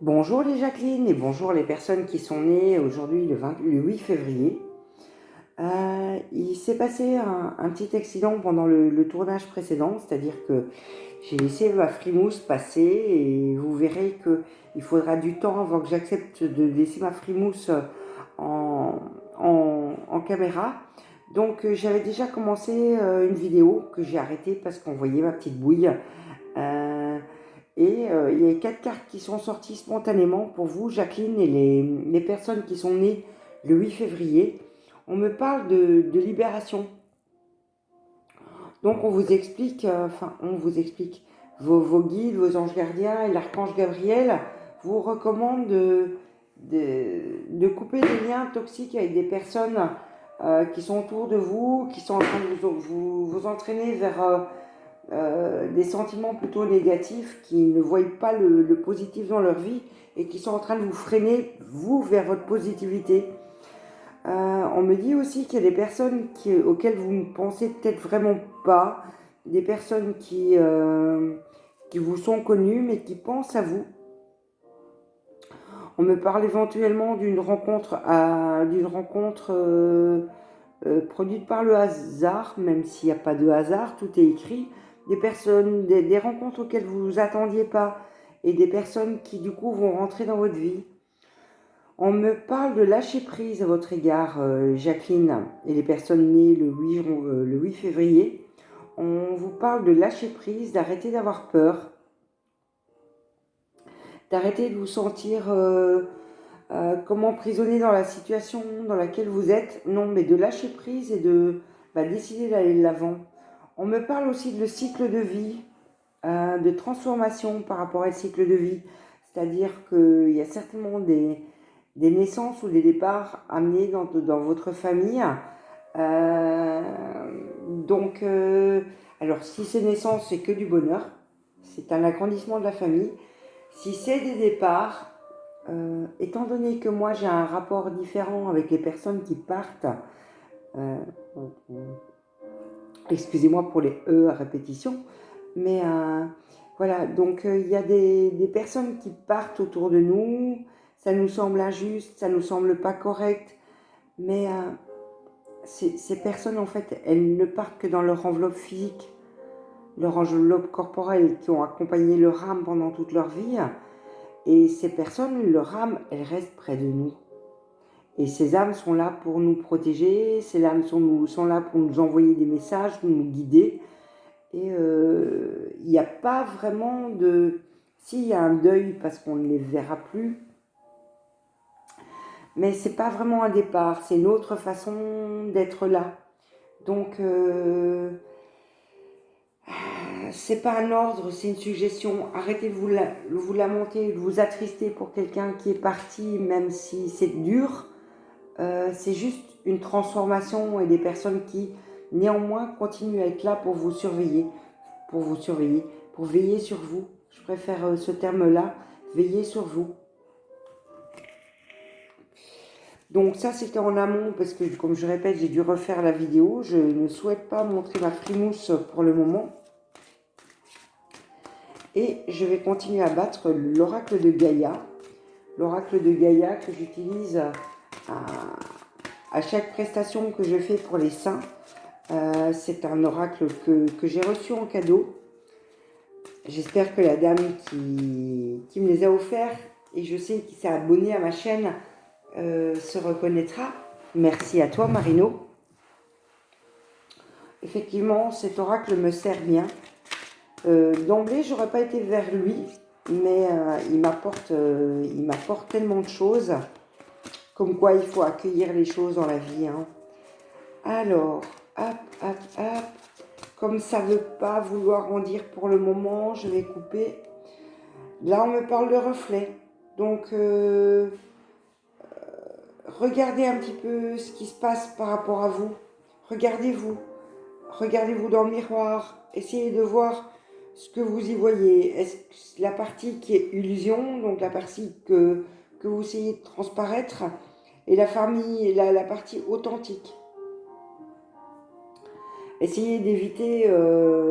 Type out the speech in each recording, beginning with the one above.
Bonjour les Jacqueline et bonjour les personnes qui sont nées aujourd'hui le 8 février. Il s'est passé un petit accident pendant le tournage précédent, c'est-à-dire que j'ai laissé ma frimousse passer et vous verrez qu'il faudra du temps avant que j'accepte de laisser ma frimousse en, en caméra. Donc j'avais déjà commencé une vidéo que j'ai arrêtée parce qu'on voyait ma petite bouille. Euh, il y a 4 cartes qui sont sorties spontanément pour vous, Jacqueline, et les personnes qui sont nées le 8 février. On me parle de libération. Donc on vous explique, vos guides, vos anges gardiens et l'archange Gabriel vous recommandent de couper des liens toxiques avec des personnes qui sont autour de vous, qui sont en train de vous entraîner vers des sentiments plutôt négatifs, qui ne voient pas le positif dans leur vie et qui sont en train de vous freiner, vous, vers votre positivité. On me dit aussi qu'il y a des personnes auxquelles vous ne pensez peut-être vraiment pas, des personnes qui vous sont connues mais qui pensent à vous. On me parle éventuellement d'une rencontre, produite par le hasard, même s'il n'y a pas de hasard, tout est écrit. Des personnes, des rencontres auxquelles vous ne vous attendiez pas et des personnes qui du coup vont rentrer dans votre vie. On me parle de lâcher prise à votre égard, Jacqueline, et les personnes nées le 8 février. On vous parle de lâcher prise, d'arrêter d'avoir peur, d'arrêter de vous sentir comme emprisonné dans la situation dans laquelle vous êtes. Non, mais de lâcher prise et de décider d'aller de l'avant. On me parle aussi de le cycle de vie, de transformation par rapport à le cycle de vie. C'est-à-dire qu'il y a certainement des naissances ou des départs amenés dans votre famille. Alors si ces naissances, c'est que du bonheur, c'est un agrandissement de la famille. Si c'est des départs, étant donné que moi j'ai un rapport différent avec les personnes qui partent, euh, excusez-moi pour les E à répétition, mais voilà, donc il y a des personnes qui partent autour de nous, ça nous semble injuste, ça nous semble pas correct, mais ces personnes en fait, elles ne partent que dans leur enveloppe physique, leur enveloppe corporelle, qui ont accompagné leur âme pendant toute leur vie, et ces personnes, leur âme, elles restent près de nous. Et ces âmes sont là pour nous protéger, ces âmes sont là pour nous envoyer des messages, pour nous guider. Et il n'y a pas vraiment de... S'il y a un deuil parce qu'on ne les verra plus, mais c'est pas vraiment un départ, c'est une autre façon d'être là. Donc, c'est pas un ordre, c'est une suggestion. Arrêtez de vous lamenter, de vous attrister pour quelqu'un qui est parti, même si c'est dur. C'est juste une transformation et des personnes qui, néanmoins, continuent à être là pour vous surveiller, pour veiller sur vous. Je préfère ce terme-là, veiller sur vous. Donc ça, c'était en amont parce que, comme je répète, j'ai dû refaire la vidéo. Je ne souhaite pas montrer ma frimousse pour le moment. Et je vais continuer à battre l'oracle de Gaïa. L'oracle de Gaïa que j'utilise à chaque prestation que je fais pour les saints. C'est un oracle que j'ai reçu en cadeau. J'espère que la dame qui me les a offerts, et je sais qui s'est abonné à ma chaîne, se reconnaîtra. Merci à toi, Marino. Effectivement, cet oracle me sert bien. D'emblée, j'aurais pas été vers lui, mais il m'apporte tellement de choses, comme quoi il faut accueillir les choses dans la vie. Hein. Alors, hop. Comme ça ne veut pas vouloir en dire pour le moment, je vais couper. Là, on me parle de reflet. Donc, regardez un petit peu ce qui se passe par rapport à vous. Regardez-vous. Regardez-vous dans le miroir. Essayez de voir ce que vous y voyez. Est-ce que la partie qui est illusion, donc la partie que vous essayez de transparaître, et la partie authentique. Essayez d'éviter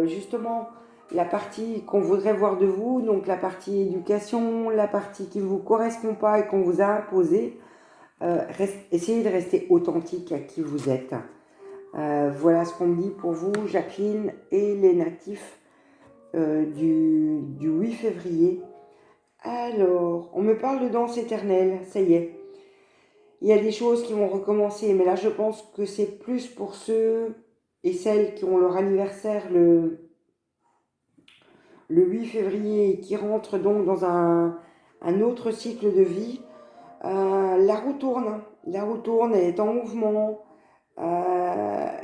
justement la partie qu'on voudrait voir de vous, donc la partie éducation, la partie qui ne vous correspond pas et qu'on vous a imposée. Essayez de rester authentique à qui vous êtes. Voilà ce qu'on me dit pour vous, Jacqueline et les natifs du 8 février. Alors, on me parle de danse éternelle, ça y est. Il y a des choses qui vont recommencer, mais là je pense que c'est plus pour ceux et celles qui ont leur anniversaire le 8 février et qui rentrent donc dans un autre cycle de vie. La roue tourne, elle est en mouvement.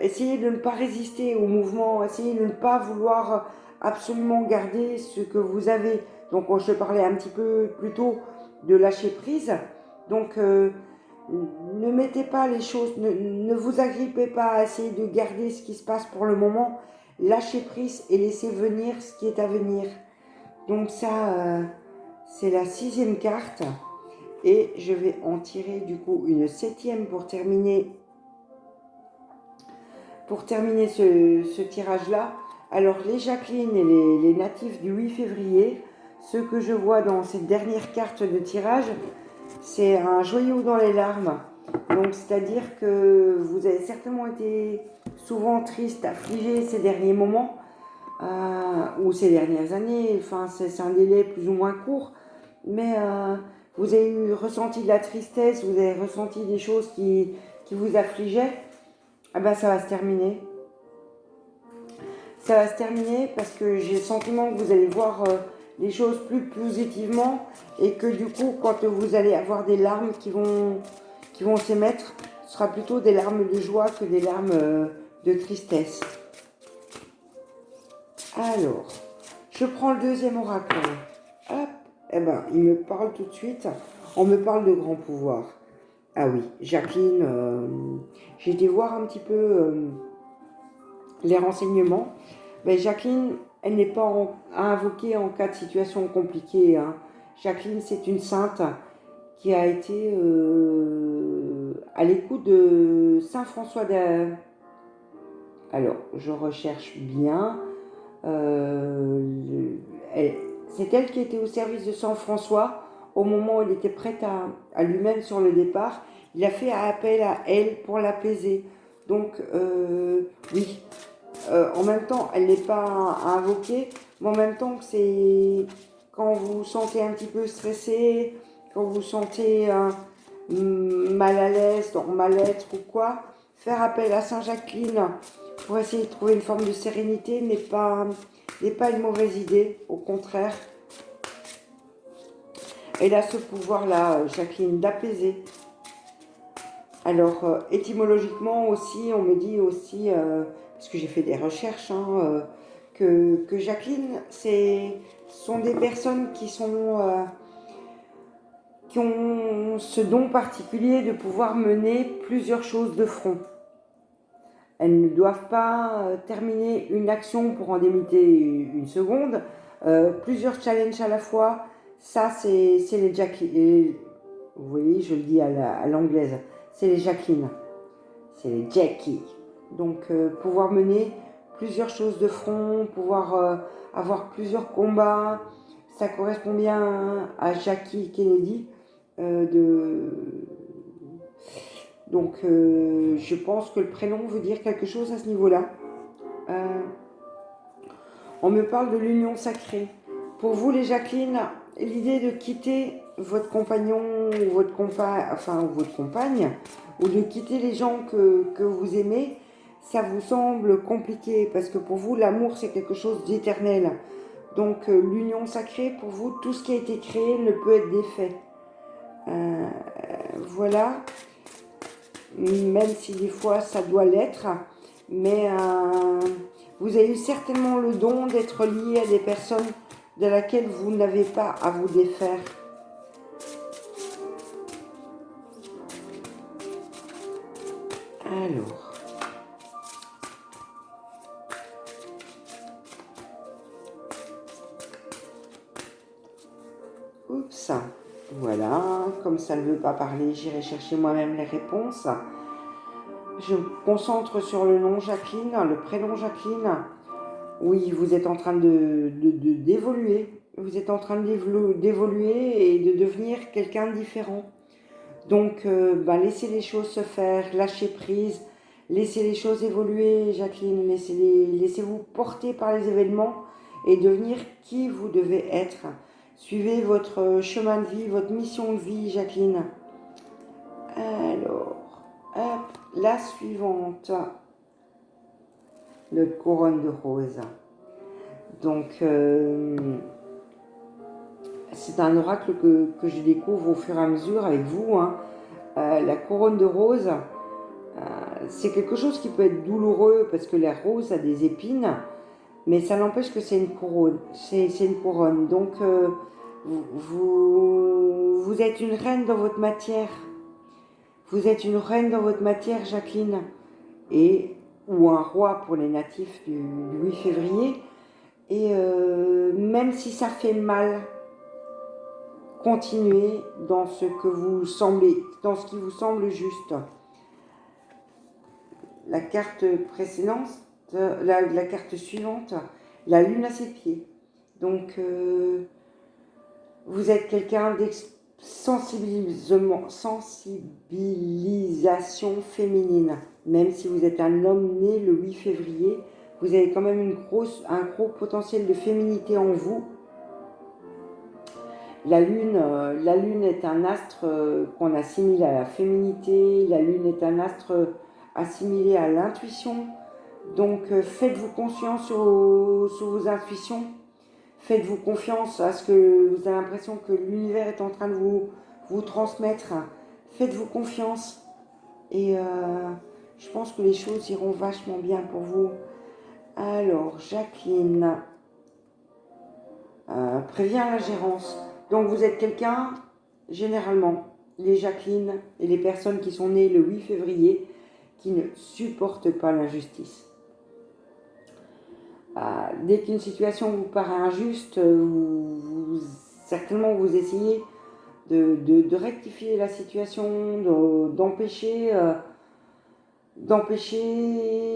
Essayez de ne pas résister au mouvement, essayez de ne pas vouloir absolument garder ce que vous avez. Donc je parlais un petit peu plus tôt de lâcher prise. Donc ne mettez pas les choses, ne vous agrippez pas à essayer de garder ce qui se passe pour le moment. Lâchez prise et laissez venir ce qui est à venir. Donc ça, c'est la 6e carte. Et je vais en tirer du coup une 7e pour terminer ce tirage-là. Alors les Jacqueline et les natifs du 8 février, ce que je vois dans cette dernière carte de tirage, c'est un joyau dans les larmes. Donc c'est-à-dire que vous avez certainement été souvent triste, affligé ces derniers moments, ou ces dernières années, enfin c'est un délai plus ou moins court, mais vous avez ressenti de la tristesse, vous avez ressenti des choses qui vous affligeaient. Ah ben ça va se terminer. Ça va se terminer parce que j'ai le sentiment que vous allez voir les choses plus positivement et que du coup, quand vous allez avoir des larmes qui vont s'émettre, ce sera plutôt des larmes de joie que des larmes de tristesse. Alors, je prends le deuxième oracle. Hop, eh ben, il me parle tout de suite. On me parle de grand pouvoir. Ah oui, Jacqueline, j'ai été voir un petit peu les renseignements. Ben, Jacqueline, elle n'est pas à invoquer en cas de situation compliquée. Hein. Jacqueline, c'est une sainte qui a été à l'écoute de Saint François d'Assise. Alors, je recherche bien. C'est elle qui était au service de Saint François au moment où il était prêt à lui-même sur le départ. Il a fait appel à elle pour l'apaiser. Donc, oui. En même temps, elle n'est pas à invoquer, mais en même temps, c'est quand vous vous sentez un petit peu stressé, quand vous vous sentez mal à l'aise, dans mal-être ou quoi, faire appel à Saint Jacqueline pour essayer de trouver une forme de sérénité n'est pas une mauvaise idée, au contraire. Elle a ce pouvoir-là, Jacqueline, d'apaiser. Alors, étymologiquement aussi, on me dit aussi, parce que j'ai fait des recherches, hein, que Jacqueline, sont des personnes qui ont ce don particulier de pouvoir mener plusieurs choses de front. Elles ne doivent pas terminer une action pour en débuter une seconde. Plusieurs challenges à la fois, ça c'est les Jacqueline. Vous voyez, je le dis à l'anglaise, c'est les Jacqueline, c'est les Jackie. Donc pouvoir mener plusieurs choses de front, pouvoir avoir plusieurs combats, ça correspond bien à Jackie Kennedy. Donc je pense que le prénom veut dire quelque chose à ce niveau-là. On me parle de l'union sacrée. Pour vous les Jacqueline, l'idée de quitter votre compagnon ou votre compagne, ou de quitter les gens que vous aimez, ça vous semble compliqué parce que pour vous l'amour c'est quelque chose d'éternel. Donc l'union sacrée, pour vous, tout ce qui a été créé ne peut être défait. Voilà, même si des fois ça doit l'être, mais vous avez eu certainement le don d'être lié à des personnes de laquelle vous n'avez pas à vous défaire. Alors, oups, voilà, comme ça ne veut pas parler, j'irai chercher moi-même les réponses. Je me concentre sur le nom Jacqueline, le prénom Jacqueline. Oui, vous êtes en train d'évoluer. Vous êtes en train d'évoluer et de devenir quelqu'un de différent. Donc, laissez les choses se faire, lâchez prise, laissez les choses évoluer, Jacqueline, laissez-vous porter par les événements et devenir qui vous devez être. Suivez votre chemin de vie, votre mission de vie, Jacqueline. Alors, hop, la suivante, le couronne de rose. Donc, c'est un oracle que je découvre au fur et à mesure avec vous, hein. La couronne de rose, c'est quelque chose qui peut être douloureux parce que la rose a des épines, mais ça n'empêche que c'est une couronne. C'est une couronne. Donc, vous êtes une reine dans votre matière. Vous êtes une reine dans votre matière, Jacqueline. Ou un roi pour les natifs du 8 février. Et même si ça fait mal, continuez dans ce que vous semblez, dans ce qui vous semble juste. La carte précédente, la carte suivante, la lune à ses pieds. Donc, vous êtes quelqu'un sensibilisation féminine. Même si vous êtes un homme né le 8 février, vous avez quand même un gros potentiel de féminité en vous. La lune est un astre qu'on assimile à la féminité. La lune est un astre assimilé à l'intuition. Donc faites-vous confiance sur vos intuitions. Faites-vous confiance à ce que vous avez l'impression que l'univers est en train de vous transmettre. Faites-vous confiance. Et je pense que les choses iront vachement bien pour vous. Alors, Jacqueline prévient la gérance. Donc vous êtes quelqu'un, généralement, les Jacqueline et les personnes qui sont nées le 8 février, qui ne supportent pas l'injustice. Dès qu'une situation vous paraît injuste, certainement vous essayez de rectifier la situation, d'empêcher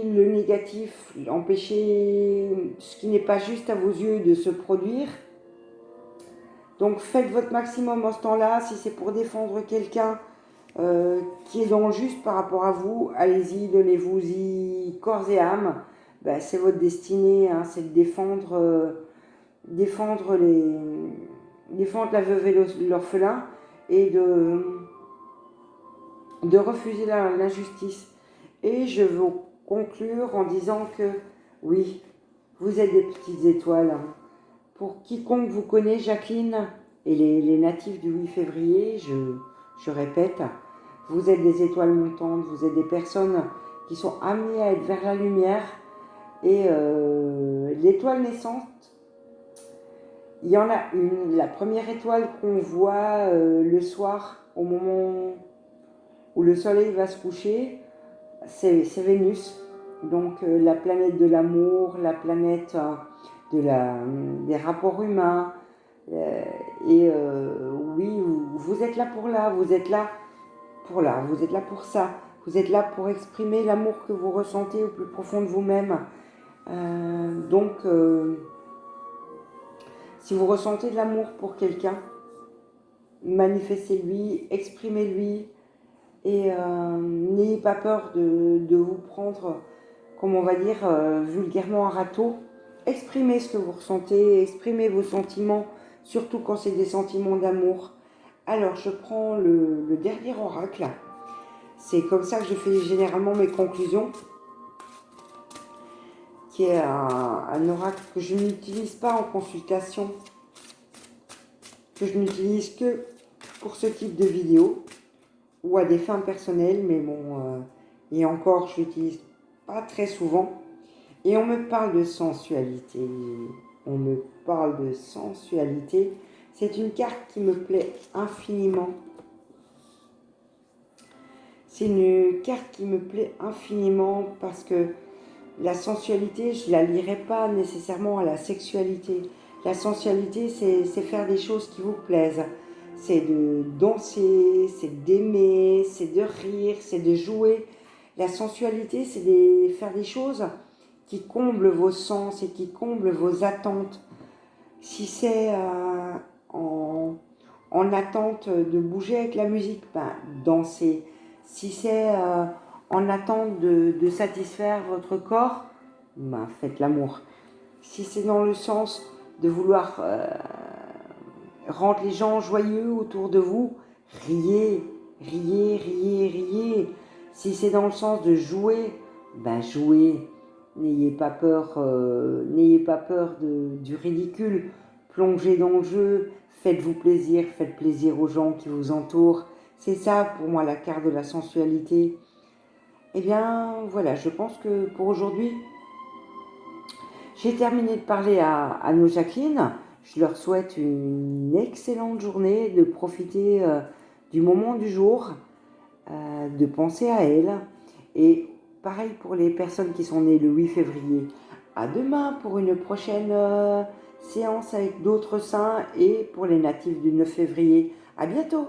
le négatif, empêcher ce qui n'est pas juste à vos yeux de se produire. Donc faites votre maximum en ce temps-là. Si c'est pour défendre quelqu'un qui est dans le juste par rapport à vous, allez-y, donnez-vous-y corps et âme. C'est votre destinée, hein, c'est de défendre la veuve et l'orphelin et de refuser l'injustice. Et je veux conclure en disant que oui, vous êtes des petites étoiles, hein. Pour quiconque vous connaît, Jacqueline, et les natifs du 8 février, je répète, vous êtes des étoiles montantes, vous êtes des personnes qui sont amenées à être vers la lumière. Et l'étoile naissante, il y en a une, la première étoile qu'on voit le soir, au moment où le soleil va se coucher, c'est Vénus. Donc la planète de l'amour, la planète des rapports humains. Oui, vous êtes là pour là, vous êtes là pour ça. Vous êtes là pour exprimer l'amour que vous ressentez au plus profond de vous-même. Donc, si vous ressentez de l'amour pour quelqu'un, manifestez-lui, exprimez-lui et n'ayez pas peur de vous prendre, comme on va dire vulgairement, un râteau. Exprimez ce que vous ressentez, exprimez vos sentiments, surtout quand c'est des sentiments d'amour. Alors, je prends le dernier oracle. C'est comme ça que je fais généralement mes conclusions, qui est un oracle que je n'utilise pas en consultation, que je n'utilise que pour ce type de vidéo ou à des fins personnelles, mais bon, et encore, je l'utilise pas très souvent. Et on me parle de sensualité. On me parle de sensualité. C'est une carte qui me plaît infiniment. C'est une carte qui me plaît infiniment parce que la sensualité, je ne la lierai pas nécessairement à la sexualité. La sensualité, c'est faire des choses qui vous plaisent. C'est de danser, c'est d'aimer, c'est de rire, c'est de jouer. La sensualité, c'est faire des choses qui comble vos sens et qui comble vos attentes. Si c'est en attente de bouger avec la musique, ben, dansez. Si c'est en attente de satisfaire votre corps, ben, faites l'amour. Si c'est dans le sens de vouloir rendre les gens joyeux autour de vous, riez, riez, riez, riez. Si c'est dans le sens de jouer, ben jouez. N'ayez pas peur du ridicule. Plongez dans le jeu, faites-vous plaisir, faites plaisir aux gens qui vous entourent. C'est ça pour moi la carte de la sensualité. Eh bien voilà, je pense que pour aujourd'hui, j'ai terminé de parler à nos Jacqueline. Je leur souhaite une excellente journée, de profiter du moment du jour, de penser à elles. Et pareil pour les personnes qui sont nées le 8 février. À demain pour une prochaine séance avec d'autres saints et pour les natifs du 9 février. À bientôt!